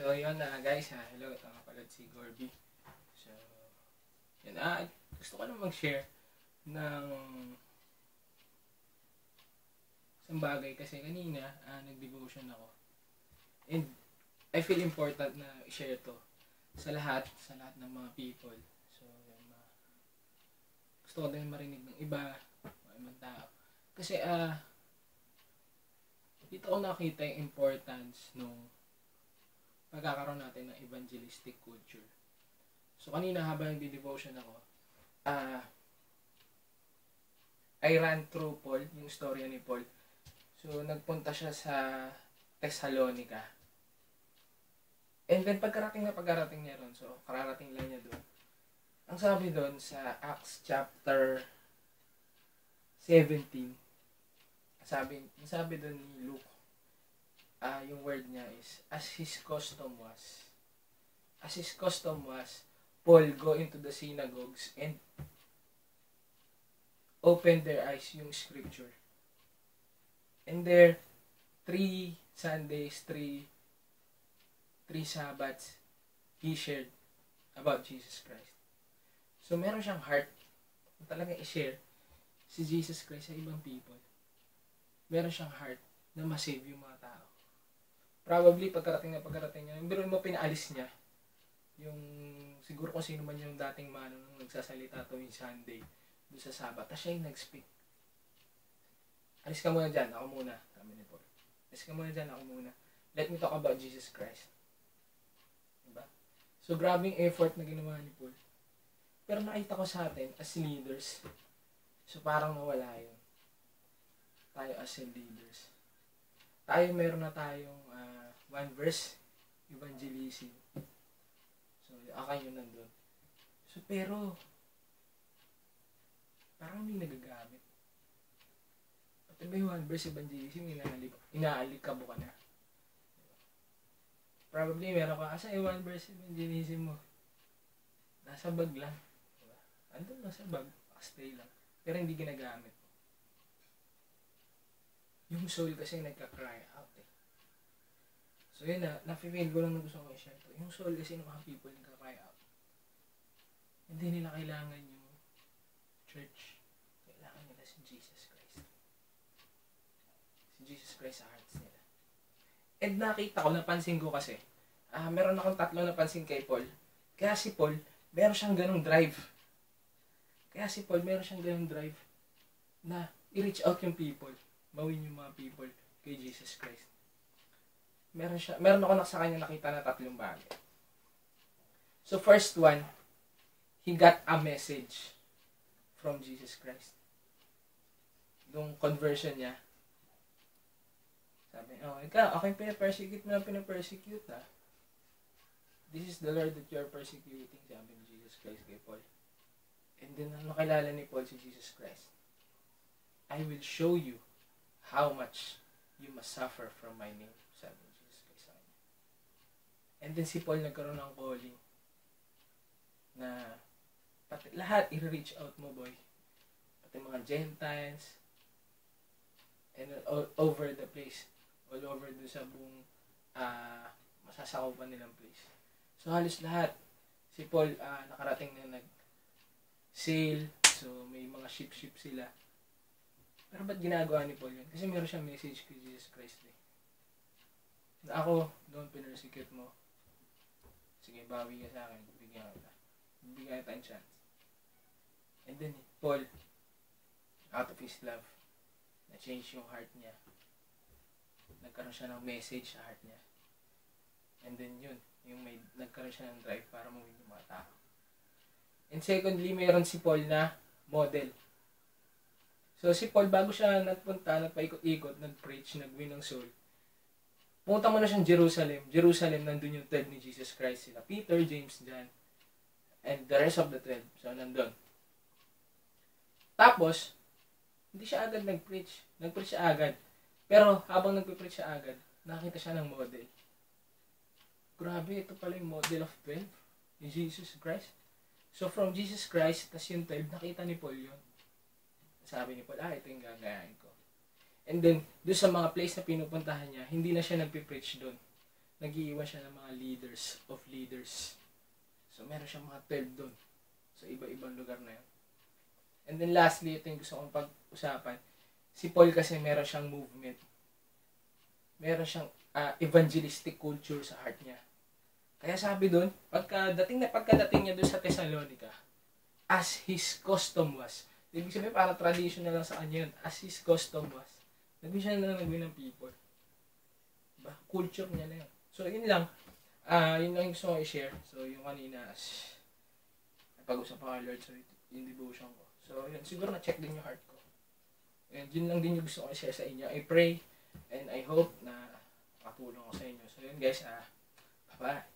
So, yun na guys, hello, ito nga pala si Gorby. So, yun, gusto ko lang mag-share ng isang bagay kasi kanina, nag-devotion ako. And, I feel important na i-share to sa lahat ng mga people. So, yun, gusto ko din marinig ng iba, mga ibang tao. Kasi, dito ko nakita yung importance nung pagkakaroon natin ng evangelistic culture. So, kanina habang nagdi-devotion ako, I ran through Paul, yung storya ni Paul. So, nagpunta siya sa Thessalonica. And then, pagkarating niya ron, so, kararating lang niya doon. Ang sabi doon sa Acts chapter 17, sabi doon ni Luke, yung word niya is, as his custom was, Paul go into the synagogues and open their eyes, yung scripture. And there, 3 Sundays, 3 Sabbaths, he shared about Jesus Christ. So, meron siyang heart na talagang i-share si Jesus Christ sa ibang people. Meron siyang heart na ma-save yung mga tao. Probably, pagkarating niya, yung biro mo pinaalis niya, yung, siguro kung sino man yung dating mano nung nagsasalita tuwing Sunday, doon sa Sabat, tapos siya yung nag-speak. Alis ka muna dyan, ako muna, kami ni Paul. Alis ka muna dyan, ako muna. Let me talk about Jesus Christ. Diba? So, grabe yung effort na ginawa ni Paul. Pero nakita ko sa atin, as leaders, so parang nawala yun. Tayo as leaders. Tayo meron na tayong one verse, evangelism. So, yun nandun. So, pero, parang hindi nagagamit. Pati ba yung one verse evangelism, inaalikabo ka na. Probably, meron ka, asa yung one verse evangelism mo? Nasa bag lang. Diba? Andun nasa bag, stay lang. Pero hindi ginagamit. Yung soul kasi nagka-cry out eh. So yun na-feel ko lang na gusto ko i-share to. Yung soul kasi ng mga people nagka-cry out. Hindi nila kailangan yung church. Kailangan nila si Jesus Christ. Si Jesus Christ sa hearts nila. And nakita ko, napansin ko kasi, meron akong 3 napansin kay Paul. Kaya si Paul, meron siyang ganong drive. Na i-reach out yung people. Bawin yung mga people kay Jesus Christ. Meron ako sa kanya nakita na 3 bagay. So first one, he got a message from Jesus Christ. Yung conversion niya, sabi, ikaw, ako yung pinapersecute mo lang pinapersecute ha. This is the Lord that you are persecuting, sabi ni Jesus Christ kay Paul. And then, nakilala ni Paul si Jesus Christ. I will show you how much you must suffer from my name, sabi ni Jesus Christ sa kanya. And then si Paul nagkaroon ng calling na pati lahat i-reach out mo, boy. Pati mga Gentiles and all over the place. All over doon sa buong masasakupan nilang place. So halos lahat. Si Paul nakarating na nag-sail. So may mga ship sila. Pero ba't ginagawa ni Paul yun? Kasi meron siyang message kay Jesus Christ eh. Na ako, don't pinersecute mo. Sige, bawi ka sa akin. Bigyan kita ng chance. And then, Paul, out of his love, na-change yung heart niya. Nagkaroon siya ng message sa heart niya. And then yun, nagkaroon siya ng drive para mawin yung mga tao. And secondly, mayroon si Paul na model. So si Paul, bago siya nagpaikot-ikot, nag-preach, nag-win ng soul, pumunta mo na siyang Jerusalem. Jerusalem, nandun yung 12 ni Jesus Christ. Sila Peter, James, John, and the rest of the 12. So nandun. Tapos, hindi siya agad nag-preach. Nag-preach siya agad. Pero habang nag-preach siya agad, nakita siya ng model. Grabe, ito pala yung model of 12 ni Jesus Christ. So from Jesus Christ, tas yung 12, nakita ni Paul yun. Sabi ni Paul, ito yung gagayahin ko. And then, doon sa mga place na pinupuntahan niya, hindi na siya nagpipreach doon. nag-iiwan siya ng mga leaders of leaders. So, meron siyang mga 12 doon. So, iba-ibang lugar na yun. And then lastly, ito yung gusto kong pag-usapan. Si Paul kasi meron siyang movement. Meron siyang evangelistic culture sa heart niya. Kaya sabi doon, pagkadating niya doon sa Thessalonica, as his custom was, ibig sabihin para tradition na lang sa kanya yun, as his custom was, nagwin siya na nagwin ng people. Diba? Culture niya na yun. So, yun lang. Yun lang yung gusto ko i-share. So, yung kanina, pag-usap pa Lord, so yung devotion ko. So, yun, siguro na-check din yung heart ko. And yun lang din yung gusto ko i-share sa inyo. I pray and I hope na makatulong ko sa inyo. So, yun guys, bye-bye.